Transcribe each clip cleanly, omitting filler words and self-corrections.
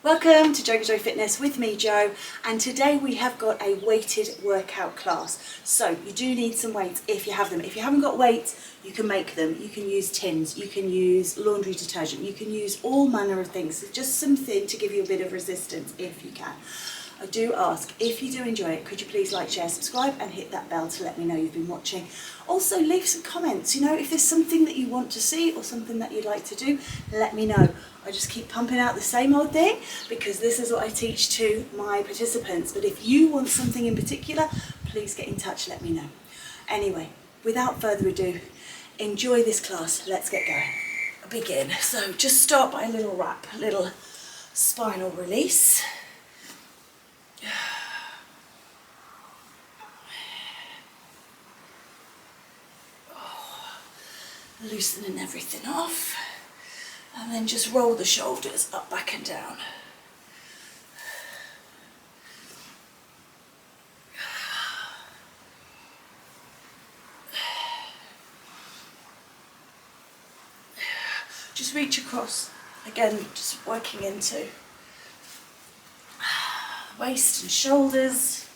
Welcome to JoeGa-Joy Fitness with me, Jo, and today we have got a weighted workout class. So you do need some weights if you have them. If you haven't got weights, you can make them. You can use tins, you can use laundry detergent, you can use all manner of things. It's just something to give you a bit of resistance if you can. I do ask, if you do enjoy it, could you please like, share, subscribe and hit that bell to let me know you've been watching. Also leave some comments, if there's something that you want to see or something that you'd like to do, let me know. I just keep pumping out the same old thing because this is what I teach to my participants. But if you want something in particular, please get in touch, let me know. Anyway, without further ado, enjoy this class. Let's get going. Begin. So just start by a little wrap, a little spinal release. Loosening everything off, and then just roll the shoulders up, back and down. Just reach across, again just working into waist and shoulders.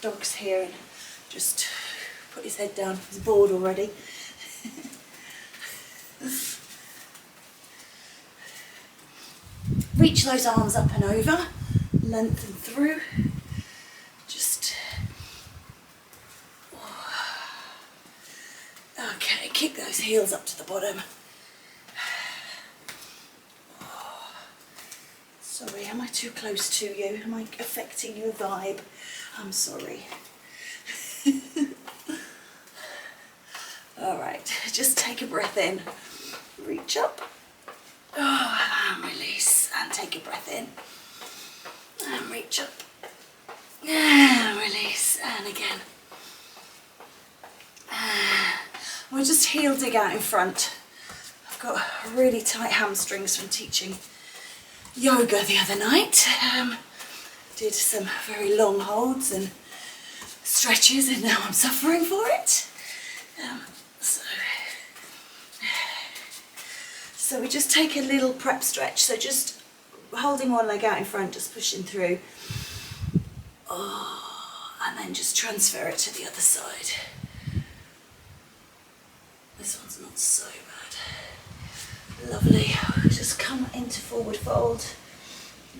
Dog's here and just put his head down, he's bored already. Reach those arms up and over, lengthen through. Just, okay, kick those heels up to the bottom. Sorry, am I too close to you? Am I affecting your vibe? I'm sorry. Alright, just take a breath in, reach up, and release, and take a breath in, and reach up, and release, and again. We'll just heel dig out in front. I've got really tight hamstrings from teaching yoga the other night. Did some very long holds and stretches and now I'm suffering for it. So we just take a little prep stretch, so just holding one leg out in front, just pushing through, and then just transfer it to the other side. This one's not so bad. Lovely. Just come into forward fold,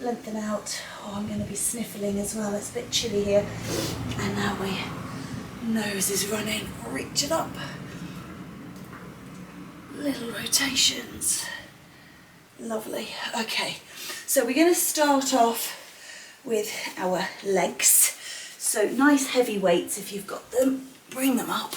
lengthen out. I'm going to be sniffling as well, it's a bit chilly here. And now nose is running, reach it up. Little rotations. Lovely. Okay, so we're going to start off with our legs. So nice heavy weights if you've got them, bring them up.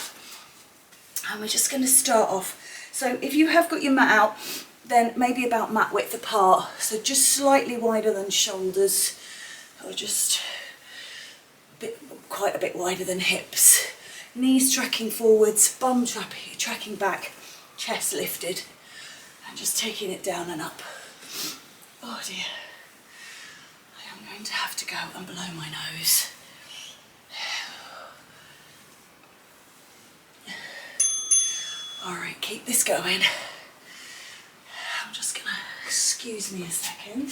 And we're just going to start off. So if you have got your mat out, then maybe about mat width apart. So just slightly wider than shoulders, or just quite a bit wider than hips. Knees tracking forwards, bum tracking back, chest lifted, and just taking it down and up. Oh dear, I am going to have to go and blow my nose. Alright, keep this going. I'm just gonna, excuse me a second.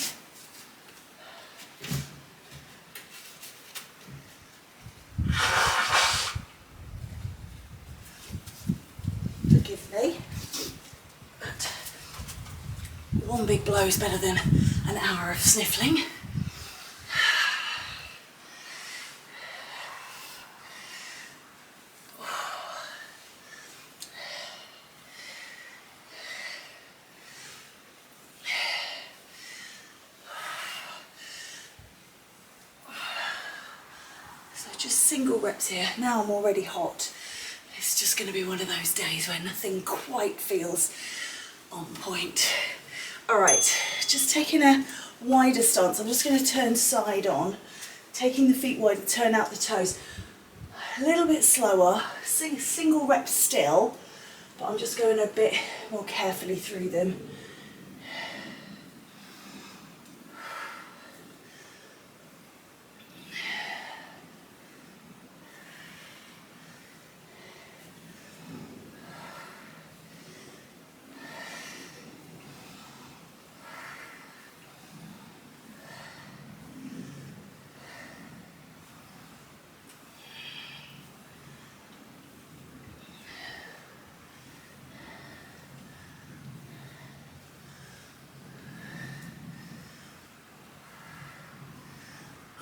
Forgive me, but one big blow is better than an hour of sniffling. So just single reps here. Now I'm already hot. It's just going to be one of those days where nothing quite feels on point. Alright, just taking a wider stance. I'm just going to turn side on, taking the feet wider, turn out the toes. A little bit slower, single rep still, but I'm just going a bit more carefully through them.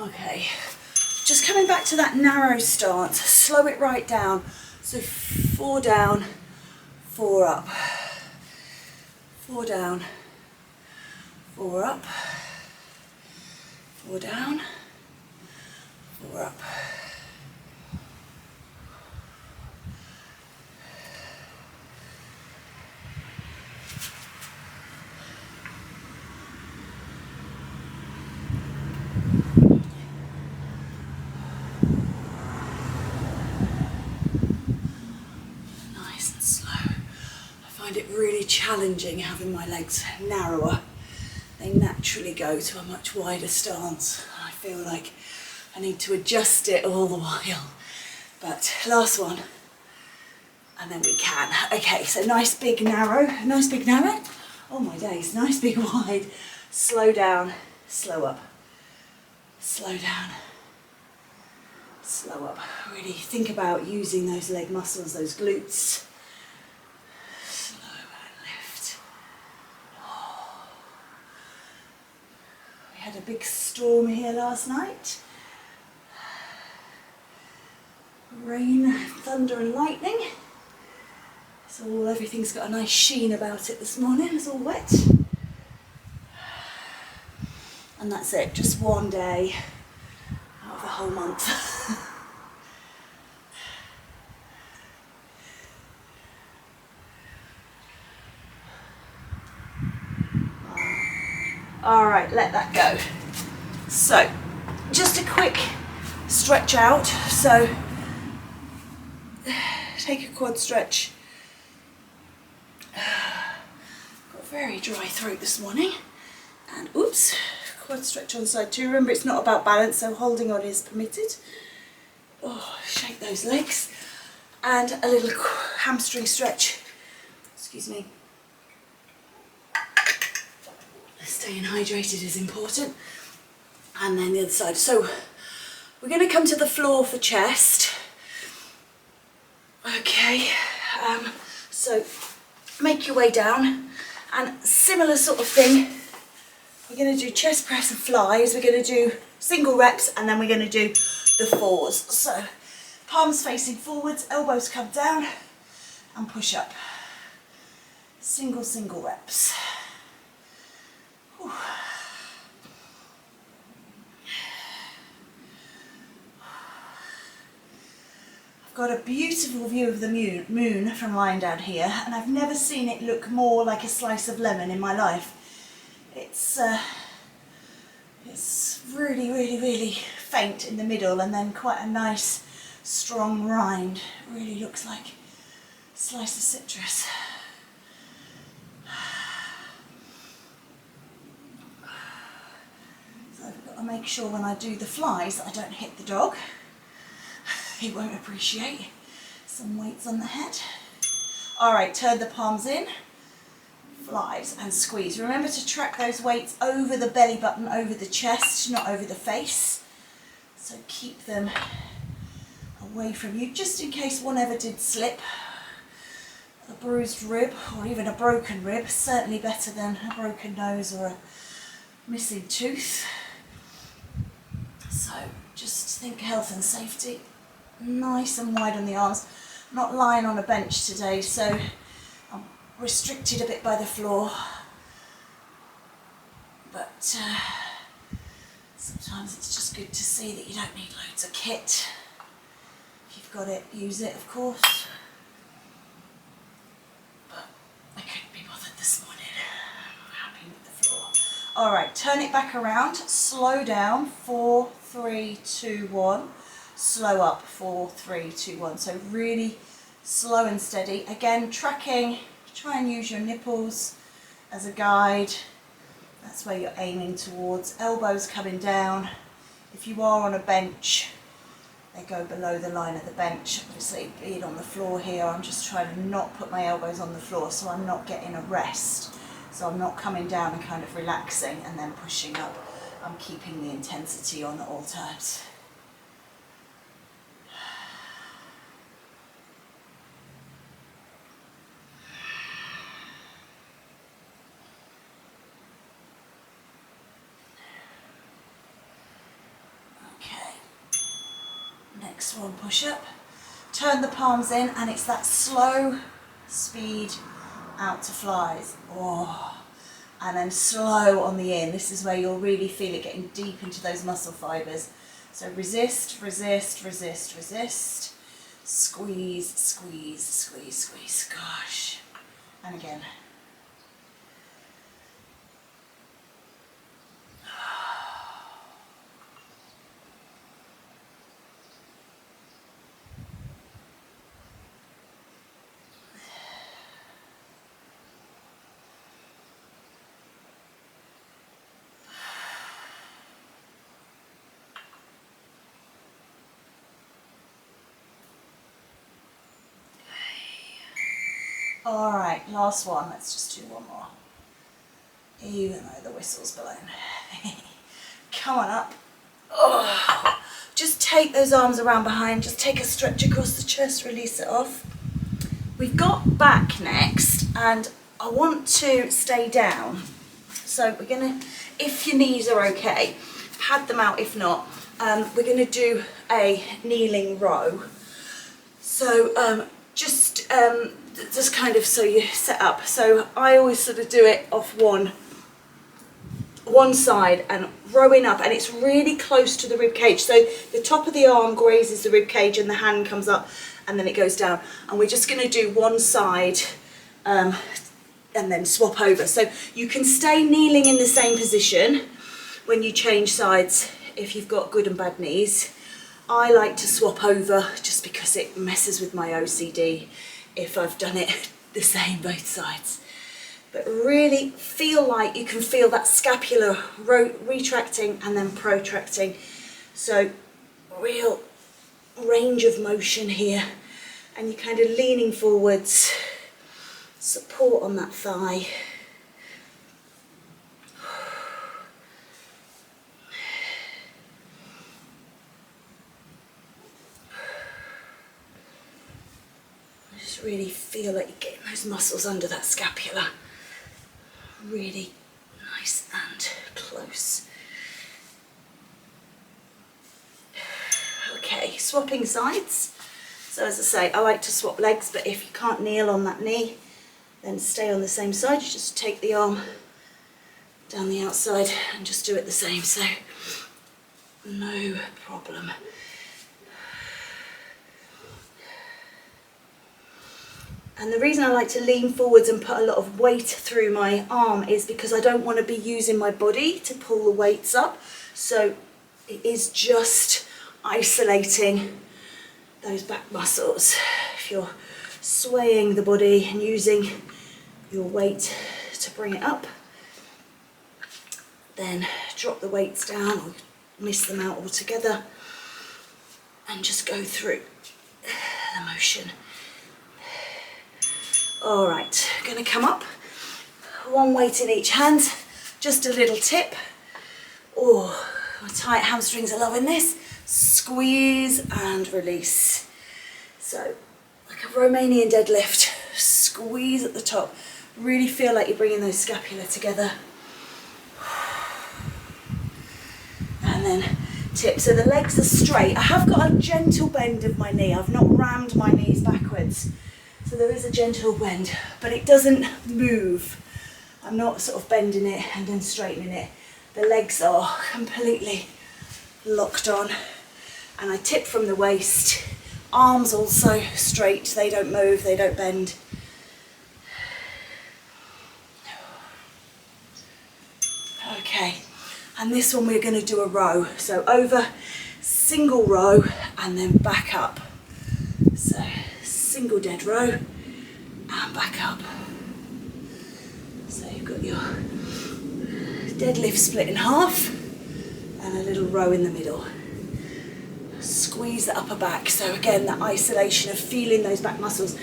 Okay, just coming back to that narrow stance, slow it right down. So 4 down, 4 up, 4 down, 4 up, 4 down, 4 up. Nice and slow. I find it really challenging having my legs narrower. They naturally go to a much wider stance. I feel like I need to adjust it all the while. But last one, and then we can. Okay, so nice big narrow, oh my days, nice big wide, slow down, slow up, slow down, slow up. Really think about using those leg muscles, those glutes. Slow and lift. We had a big storm here last night. Rain, thunder and lightning. So everything's got a nice sheen about it this morning. It's all wet. And that's it, just one day out of the whole month. All right, let that go. So, just a quick stretch out. So, take a quad stretch. Got a very dry throat this morning. And oops, quad stretch on side 2. Remember, it's not about balance, so holding on is permitted. Oh, shake those legs. And a little hamstring stretch. Excuse me. Staying hydrated is important. And then the other side. So we're going to come to the floor for chest. Okay, so make your way down, and similar sort of thing. We're going to do chest press and flies. We're going to do single reps, and then we're going to do the 4s. So palms facing forwards, elbows come down, and push up. Single reps. Whew. Got a beautiful view of the moon from lying down here, and I've never seen it look more like a slice of lemon in my life. It's really faint in the middle, and then quite a nice strong rind. It really looks like a slice of citrus. So I've got to make sure when I do the flies that I don't hit the dog. He won't appreciate some weights on the head. All right, turn the palms in, flies and squeeze. Remember to track those weights over the belly button, over the chest, not over the face. So keep them away from you, just in case one ever did slip. A bruised rib or even a broken rib, certainly better than a broken nose or a missing tooth. So just think health and safety. Nice and wide on the arms. I'm not lying on a bench today, so I'm restricted a bit by the floor. But sometimes it's just good to see that you don't need loads of kit. If you've got it, use it, of course. But I couldn't be bothered this morning. I'm happy with the floor. All right, turn it back around. Slow down. 4, 3, 2, 1. Slow up, 4, 3, 2, 1. So really slow and steady. Again, tracking, try and use your nipples as a guide. That's where you're aiming towards. Elbows coming down. If you are on a bench, they go below the line of the bench. Obviously, being on the floor here, I'm just trying to not put my elbows on the floor, so I'm not getting a rest. So I'm not coming down and kind of relaxing and then pushing up. I'm keeping the intensity on at all times. Next one, push up. Turn the palms in, and it's that slow speed out to flies. Oh, and then slow on the in. This is where you'll really feel it getting deep into those muscle fibres. So resist, resist, resist, resist. Squeeze, squeeze, squeeze, squeeze. Gosh. And again. All right, last one. Let's just do one more. Even though the whistle's blown. Come on up. Oh. Just take those arms around behind. Just take a stretch across the chest. Release it off. We've got back next, and I want to stay down. So we're going to, if your knees are okay, pad them out. If not, we're going to do a kneeling row. So just kind of so you set up. So I always sort of do it off one side and rowing up, and it's really close to the rib cage. So the top of the arm grazes the rib cage and the hand comes up and then it goes down. And we're just going to do one side and then swap over. So you can stay kneeling in the same position when you change sides if you've got good and bad knees. I like to swap over just because it messes with my OCD if I've done it the same both sides. But really feel like you can feel that scapula retracting and then protracting. So real range of motion here, and you're kind of leaning forwards, support on that thigh. Just really feel like you're getting those muscles under that scapula. Really nice and close. Okay, swapping sides. So as I say, I like to swap legs, but if you can't kneel on that knee, then stay on the same side. You just take the arm down the outside and just do it the same. So no problem. And the reason I like to lean forwards and put a lot of weight through my arm is because I don't want to be using my body to pull the weights up. So it is just isolating those back muscles. If you're swaying the body and using your weight to bring it up, then drop the weights down or miss them out altogether and just go through the motion. All right, going to come up, one weight in each hand, just a little tip. Oh, my tight hamstrings are loving this. Squeeze and release. So, like a Romanian deadlift, squeeze at the top. Really feel like you're bringing those scapula together. And then tip. So the legs are straight. I have got a gentle bend of my knee. I've not rammed my knees backwards. So there is a gentle bend, but it doesn't move. I'm not sort of bending it and then straightening it. The legs are completely locked on, and I tip from the waist. Arms also straight, they don't move, they don't bend. Okay, and this one we're going to do a row. So over, single row, and then back up. So single dead row and back up. So you've got your deadlift split in half and a little row in the middle. Squeeze the upper back. So again, that isolation of feeling those back muscles,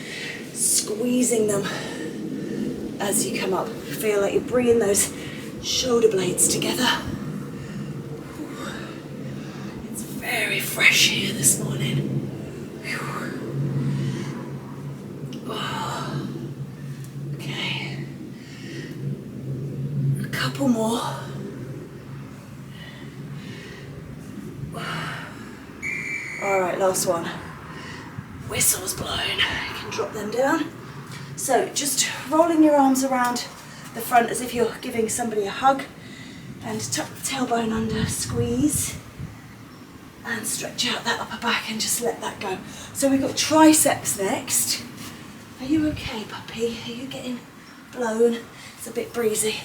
squeezing them as you come up. Feel like you're bringing those shoulder blades together. It's very fresh here this morning. Okay, a couple more. All right, last one. Whistle's blown. You can drop them down. So just rolling your arms around the front as if you're giving somebody a hug, and tuck the tailbone under, squeeze, and stretch out that upper back and just let that go. So we've got triceps next. Are you okay, puppy? Are you getting blown? It's a bit breezy.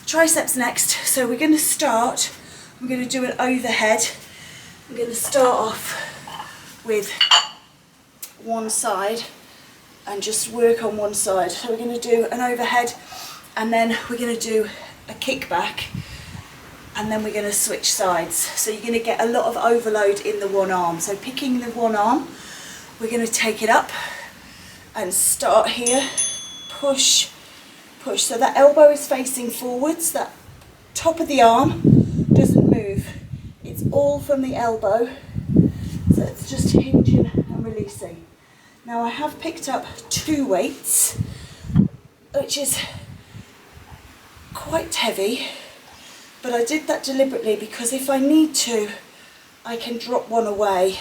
Triceps next. So we're going to start, I'm going to do an overhead. I'm going to start off with one side and just work on one side. So we're going to do an overhead, and then we're going to do a kickback, and then we're going to switch sides. So you're going to get a lot of overload in the one arm. So picking the one arm, we're going to take it up and start here, push, push. So that elbow is facing forwards, that top of the arm doesn't move. It's all from the elbow. So it's just hinging and releasing. Now I have picked up 2 weights, which is quite heavy, but I did that deliberately because if I need to, I can drop one away.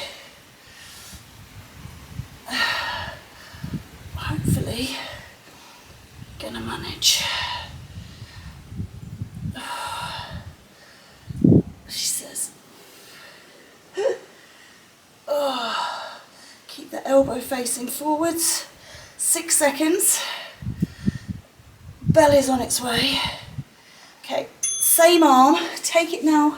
Hopefully, gonna manage. She says, oh, keep the elbow facing forwards. 6 seconds. Belly's on its way. Okay, same arm, take it now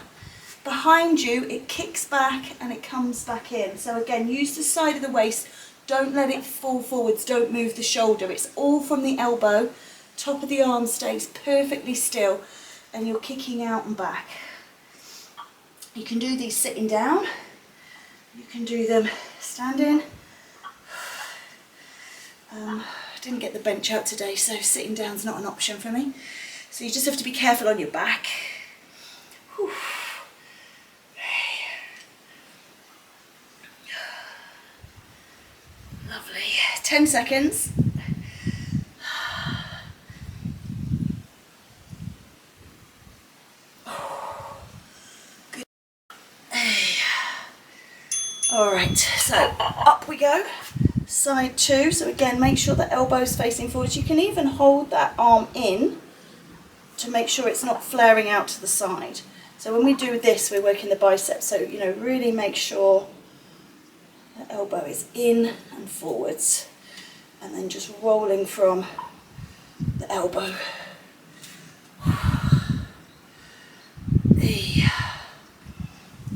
behind you, it kicks back and it comes back in. So again, use the side of the waist, don't let it fall forwards, don't move the shoulder. It's all from the elbow, top of the arm stays perfectly still, and you're kicking out and back. You can do these sitting down, you can do them standing. I didn't get the bench out today, so sitting down's not an option for me. So you just have to be careful on your back. Whew. Lovely. 10 seconds. Good. All right, so up we go. Side 2, so again make sure the elbow's facing forwards. You can even hold that arm in to make sure it's not flaring out to the side. So when we do this, we're working the biceps, so you know, really make sure the elbow is in and forwards, and then just rolling from the elbow.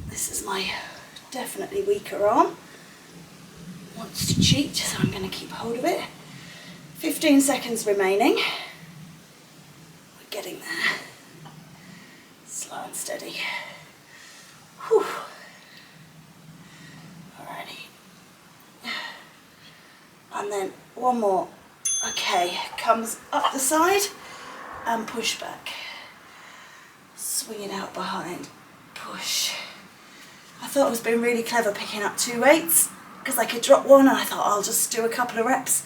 This is my definitely weaker arm. Wants to cheat, so I'm going to keep hold of it. 15 seconds remaining. We're getting there. Slow and steady. Whew. Alrighty. And then one more. Okay, comes up the side and push back. Swing it out behind. Push. I thought I was being really clever picking up 2 weights, because I could drop one, and I thought I'll just do a couple of reps,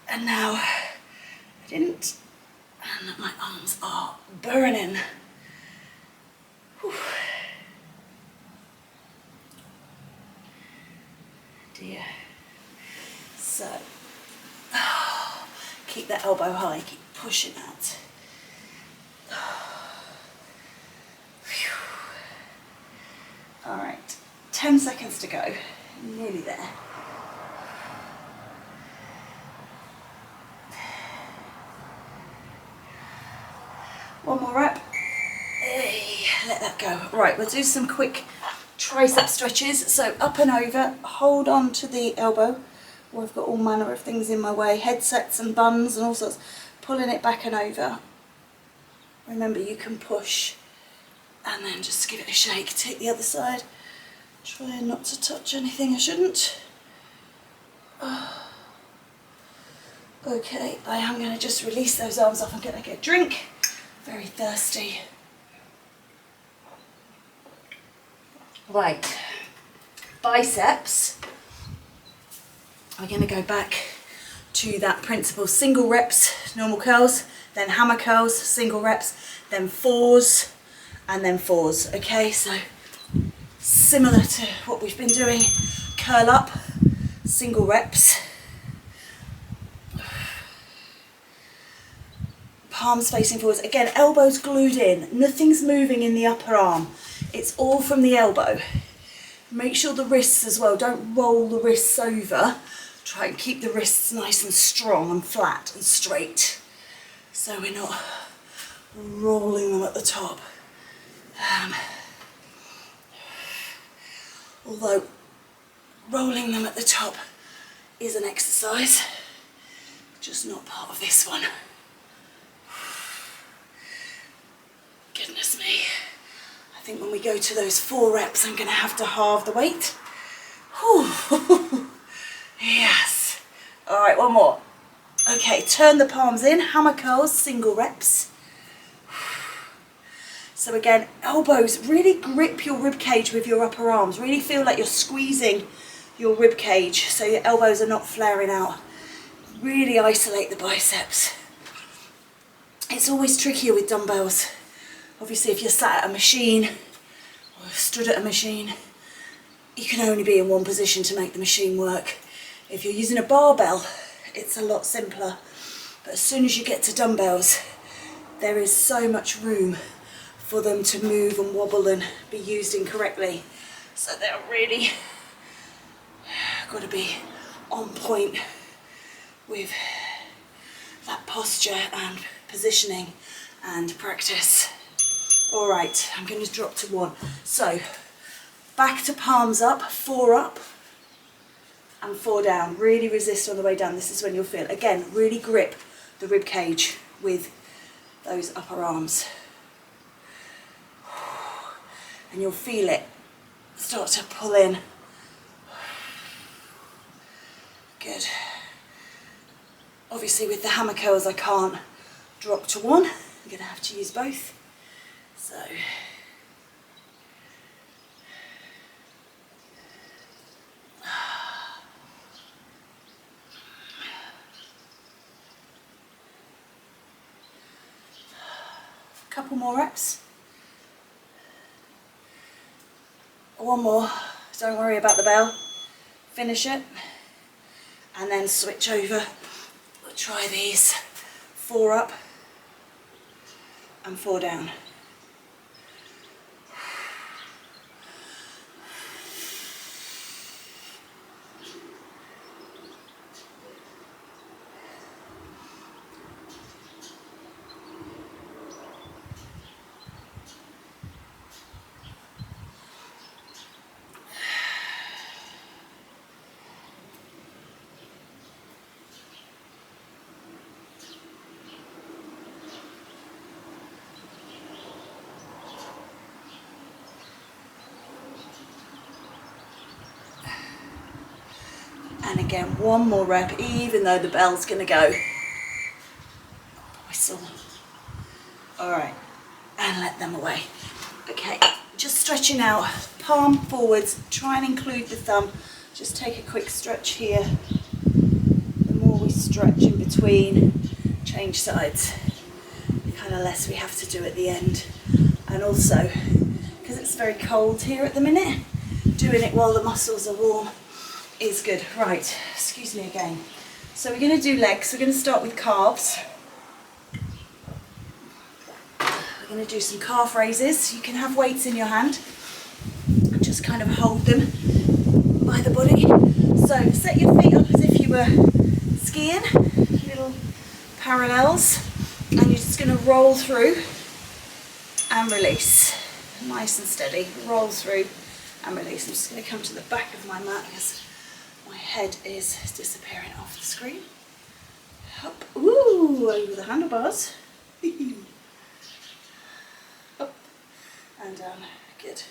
and now I didn't, and my arms are burning. Whew. Dear. So, keep that elbow high, keep pushing out. All right, 10 seconds to go. Nearly there. One more rep. Hey, let that go. Right, we'll do some quick tricep stretches. So up and over, hold on to the elbow. Oh, I've got all manner of things in my way, headsets and buns and all sorts. Pulling it back and over. Remember, you can push and then just give it a shake. Take the other side. Try not to touch anything I shouldn't. Okay, I am going to just release those arms off. I'm going to get a drink. Very thirsty. Right, biceps. We're going to go back to that principle. Single reps, normal curls, then hammer curls, single reps, then 4s, and then 4s. Okay, so similar to what we've been doing. curl up, single reps. Palms facing forwards. Again, elbows glued in. Nothing's moving in the upper arm. It's all from the elbow. Make sure the wrists as well, don't roll the wrists over. Try and keep the wrists nice and strong and flat and straight, so we're not rolling them at the top. Although rolling them at the top is an exercise, just not part of this one. Goodness me. I think when we go to those 4 reps, I'm going to have to halve the weight. Whew. Yes. All right, one more. Okay, turn the palms in, hammer curls, single reps. So again, elbows, really grip your rib cage with your upper arms. Really feel like you're squeezing your rib cage so your elbows are not flaring out. Really isolate the biceps. It's always trickier with dumbbells. Obviously, if you're sat at a machine or stood at a machine, you can only be in one position to make the machine work. If you're using a barbell, it's a lot simpler. But as soon as you get to dumbbells, there is so much room for them to move and wobble and be used incorrectly. So they're really got to be on point with that posture and positioning and practice. All right, I'm going to drop to 1. So back to palms up, 4 up and 4 down. Really resist on the way down. This is when you'll feel, again, really grip the rib cage with those upper arms. And you'll feel it start to pull in. Good. Obviously with the hammer curls I can't drop to 1. I'm going to have to use both. So a couple more reps. 1 more, don't worry about the bell, finish it and then switch over. We'll try these 4 up and 4 down. And again, 1 more rep, even though the bell's going to go. Whistle. All right, and let them away. Okay, just stretching out, palm forwards, try and include the thumb. Just take a quick stretch here. The more we stretch in between, change sides, the kind of less we have to do at the end. And also, because it's very cold here at the minute, doing it while the muscles are warm is good. Right, excuse me again. So we're going to do legs. We're going to start with calves. We're going to do some calf raises. You can have weights in your hand and just kind of hold them by the body. So set your feet up as if you were skiing, little parallels, and you're just going to roll through and release. Nice and steady. Roll through and release. I'm just going to come to the back of my mat because my head is disappearing off the screen. Up, ooh, over the handlebars. Up and down. Good.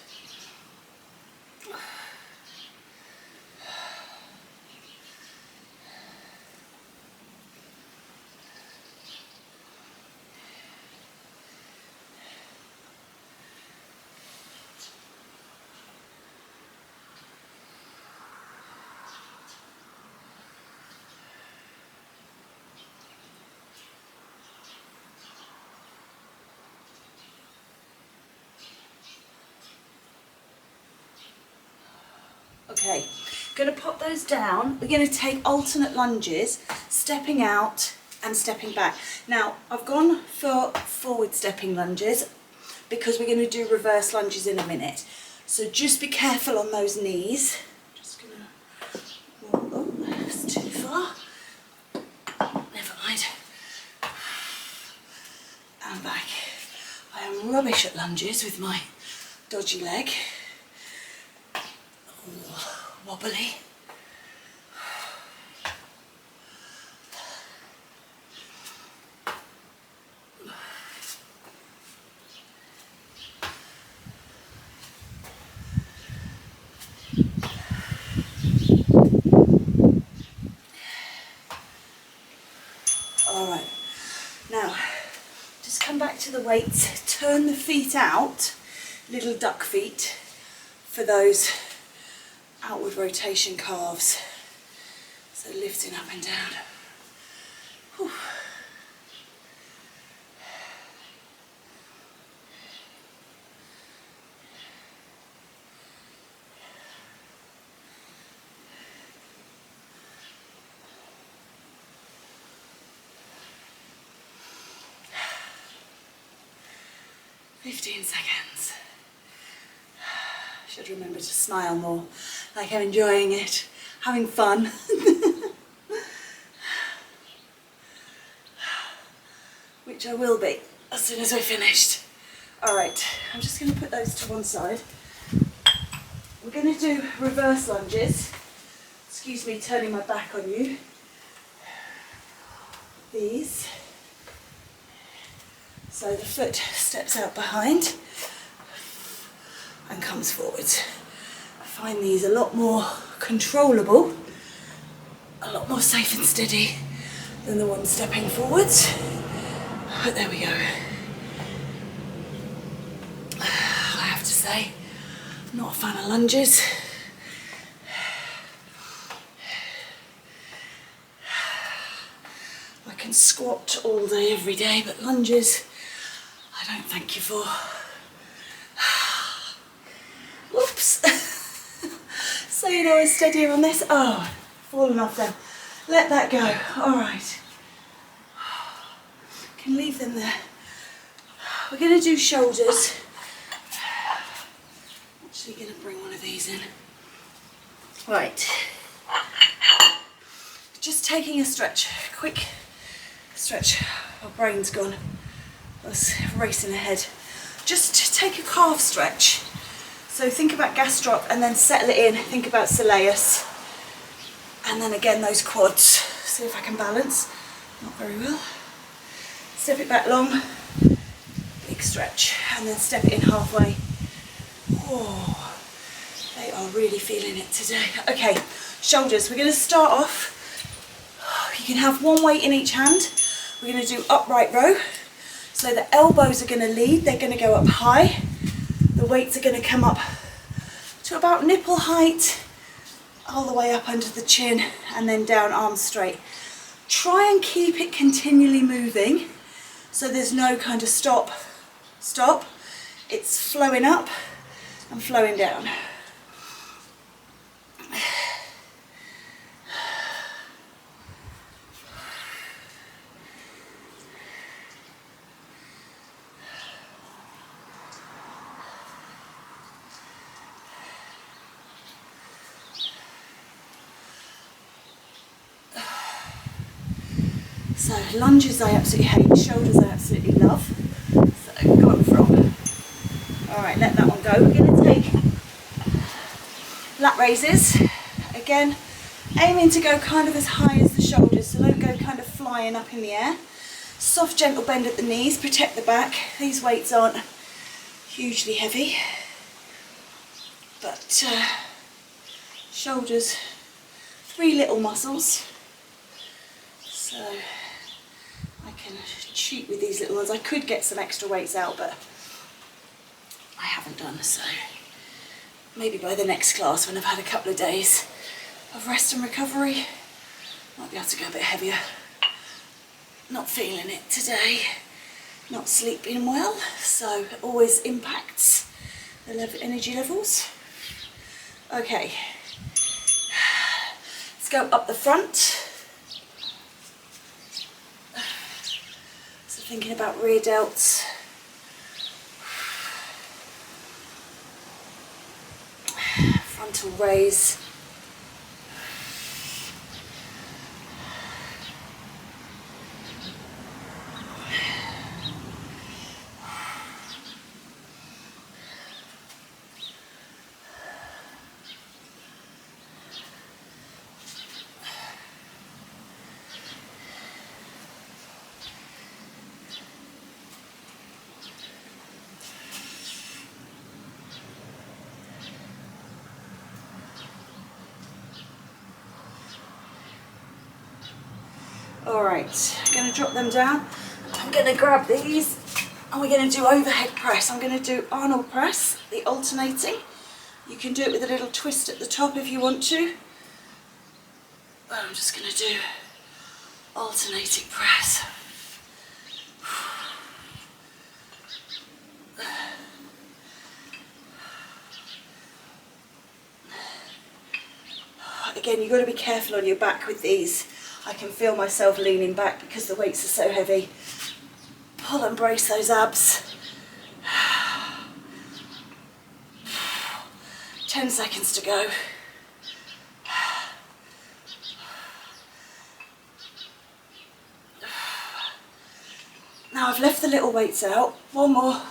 Okay, Going to pop those down. We're going to take alternate lunges, stepping out and stepping back. Now, I've gone for forward stepping lunges because we're going to do reverse lunges in a minute. So just be careful on those knees. Just going to, oh, that's too far. Never mind. And back. I am rubbish at lunges with my dodgy leg. Ooh, wobbly. Alright, now just come back to the weights, turn the feet out, little duck feet for those outward rotation calves. So lifting up and down. Whew. Seconds. Should remember to smile more, like I'm enjoying it, having fun. Which I will be as soon as we're finished. Alright, I'm just going to put those to one side. We're going to do reverse lunges. Excuse me turning my back on you. These. So the foot steps out behind and comes forwards. I find these a lot more controllable, a lot more safe and steady than the one stepping forwards. But there we go. I have to say, I'm not a fan of lunges. I can squat all day, every day, but lunges, I don't thank you for. Whoops. So you know I'm steadier on this. Oh, fallen off then. Let that go. Alright. Can leave them there. We're going to do shoulders. Actually going to bring one of these in. Right. Just taking a stretch. Quick stretch. My brain's gone. I was racing ahead. Just take a calf stretch. So think about gastroc and then settle it in. Think about soleus. And then again those quads. See if I can balance. Not very well. Step it back long. Big stretch. And then step it in halfway. Oh, they are really feeling it today. Okay, shoulders. We're going to start off. You can have one weight in each hand. We're going to do upright row. So the elbows are going to lead. They're going to go up high. The weights are going to come up to about nipple height, all the way up under the chin and then down, arms straight. Try and keep it continually moving so there's no kind of stop. It's flowing up and flowing down. So lunges I absolutely hate, shoulders I absolutely love. So go up front. Alright, let that one go. We're going to take lat raises. Again, aiming to go kind of as high as the shoulders, so don't go kind of flying up in the air. Soft gentle bend at the knees, protect the back. These weights aren't hugely heavy. But shoulders, 3 little muscles. So I can cheat with these little ones. I could get some extra weights out, but I haven't done, so maybe by the next class when I've had a couple of days of rest and recovery, might be able to go a bit heavier. Not feeling it today, not sleeping well, so it always impacts the energy levels. Okay, go up the front. So thinking about rear delts. Frontal raise. Alright, I'm going to drop them down. I'm going to grab these and we're going to do overhead press. I'm going to do Arnold press, the alternating. You can do it with a little twist at the top if you want to. But I'm just going to do alternating press. Again, you've got to be careful on your back with these. I can feel myself leaning back because the weights are so heavy. Pull and brace those abs. 10 seconds to go. Now I've left the little weights out. One more.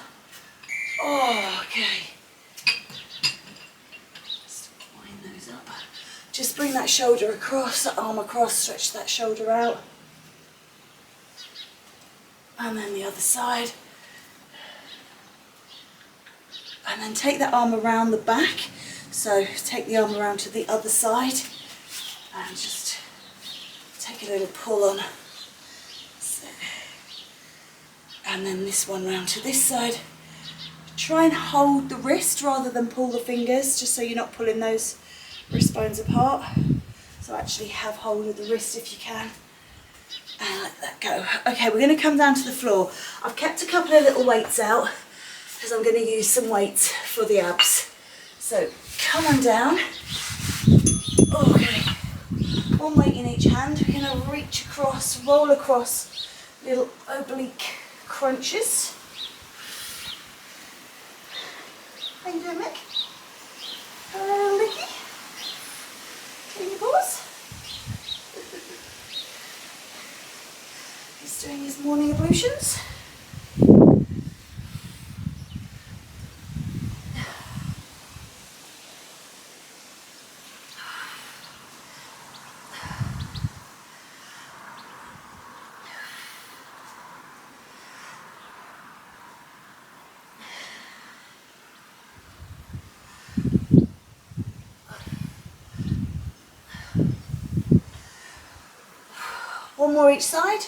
Oh, okay. Just bring that shoulder across, that arm across, stretch that shoulder out. And then the other side. And then take that arm around the back. So take the arm around to the other side and just take a little pull on. So, and then this one round to this side. Try and hold the wrist rather than pull the fingers, just so you're not pulling those wrist bones apart. So actually have hold of the wrist if you can and let that go. Okay, we're going to come down to the floor. I've kept a couple of little weights out because I'm going to use some weights for the abs. So come on down. Okay, one weight in each hand. We're going to reach across, roll across, little oblique crunches. How you doing, Mick? Hello, Mickey. Can you pause? He's doing his morning ablutions. One more each side.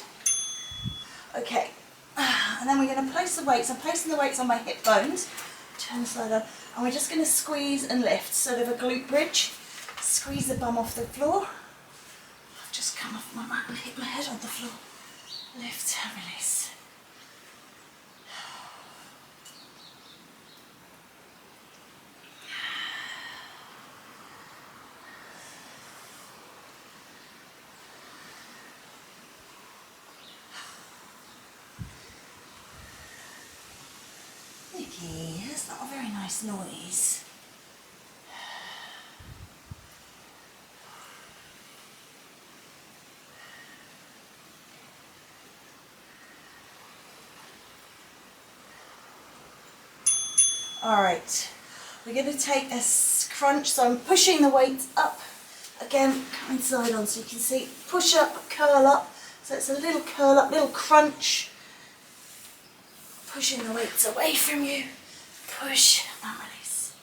Okay, and then we're going to place the weights. I'm placing the weights on my hip bones. Turn the side up, and we're just going to squeeze and lift, sort of a glute bridge. Squeeze the bum off the floor. I've just come off my mat and hit my head on the floor. Lift and release. Nicky, that's not a very nice noise. Alright, we're going to take a crunch, so I'm pushing the weights up, again coming side on so you can see, push up, curl up, so it's a little curl up, little crunch, pushing the weights away from you, push and release.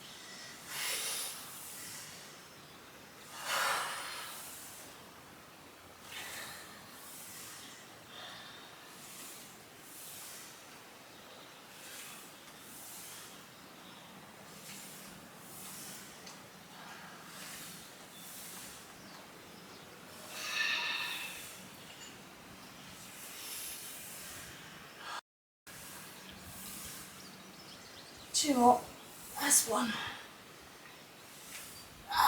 Two more, that's one.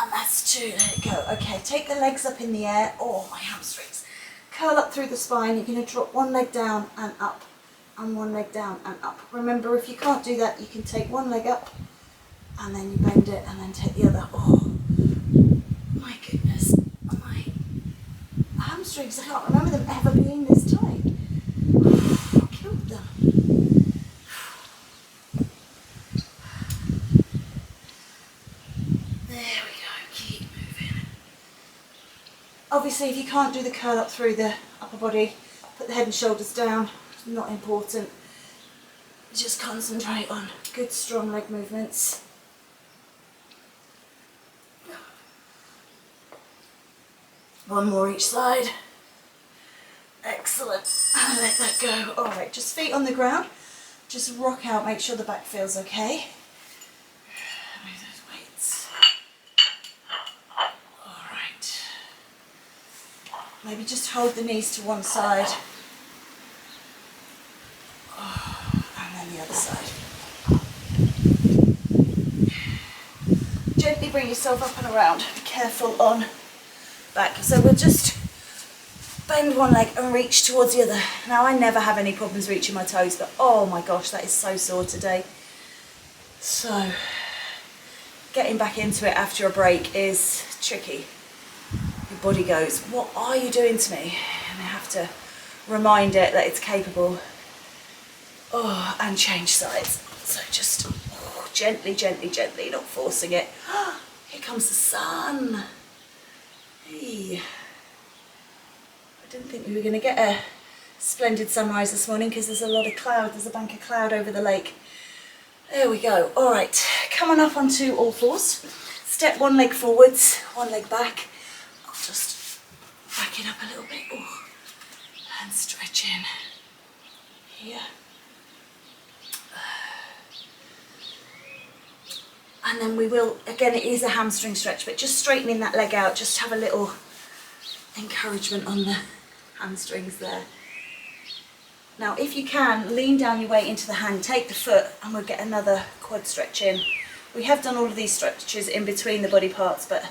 And that's 2, let it go. Okay, take the legs up in the air. Oh, my hamstrings. Curl up through the spine. You're going to drop one leg down and up, and one leg down and up. Remember, if you can't do that, you can take one leg up, and then you bend it, and then take the other. Oh, my goodness. My hamstrings, I can't remember them ever being this tight. I killed them. There we go, keep moving. Obviously, if you can't do the curl up through the upper body, put the head and shoulders down. It's not important. Just concentrate on good, strong leg movements. One more each side. Excellent. And let that go. All right, just feet on the ground. Just rock out, make sure the back feels okay. Move those weights. All right. Maybe just hold the knees to one side. And then the other side. Gently bring yourself up and around. Be careful on back. So we'll just bend one leg and reach towards the other. Now, I never have any problems reaching my toes, but oh my gosh, that is so sore today. So getting back into it after a break is tricky. Your body goes, what are you doing to me? And I have to remind it that it's capable. Oh, and change sides. So just gently, gently, gently, not forcing it. Here comes the sun. Hey. I didn't think we were going to get a splendid sunrise this morning because there's a lot of cloud. There's a bank of cloud over the lake. There we go. All right, come on up onto all fours. Step one leg forwards, one leg back. I'll just back it up a little bit. Ooh. And stretch in here. And then we will, again, it is a hamstring stretch, but just straightening that leg out, just have a little encouragement on the hamstrings there. Now, if you can, lean down your weight into the hand, take the foot, and we'll get another quad stretch in. We have done all of these stretches in between the body parts, but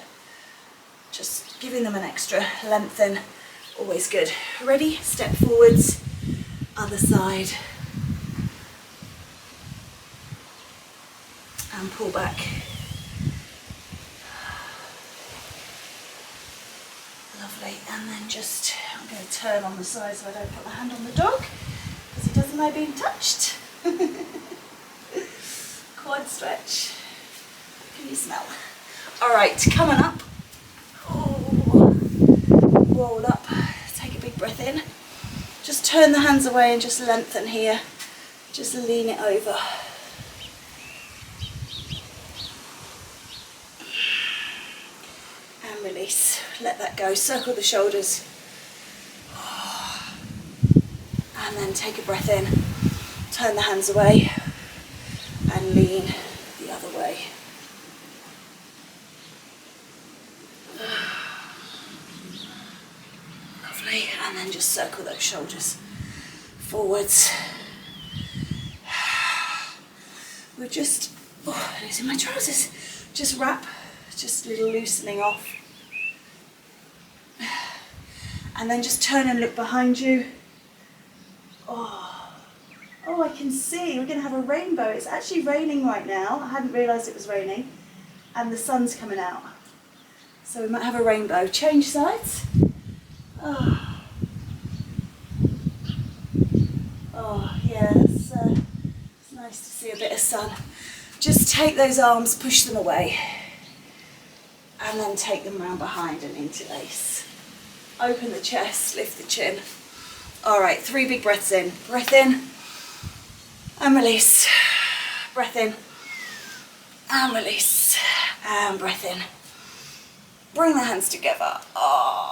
just giving them an extra lengthen, always good. Ready? Step forwards, other side. And pull back. Lovely, and then just, I'm going to turn on the side so I don't put my hand on the dog, because he doesn't like being touched. Quad stretch. Can you smell? All right, come on up. Oh. Roll up, take a big breath in. Just turn the hands away and just lengthen here. Just lean it over. Release, let that go, circle the shoulders, and then take a breath in, turn the hands away and lean the other way. Lovely, and then just circle those shoulders forwards. We're just, losing my trousers, just wrap, just a little loosening off. And then just turn and look behind you. Oh, I can see. We're going to have a rainbow. It's actually raining right now. I hadn't realised it was raining. And the sun's coming out. So we might have a rainbow. Change sides. Oh, yeah, it's nice to see a bit of sun. Just take those arms, push them away. And then take them round behind and interlace. Open the chest, lift the chin. All right, 3 big breaths in. Breath in and release. Breath in and release. And breath in. Bring the hands together. Oh.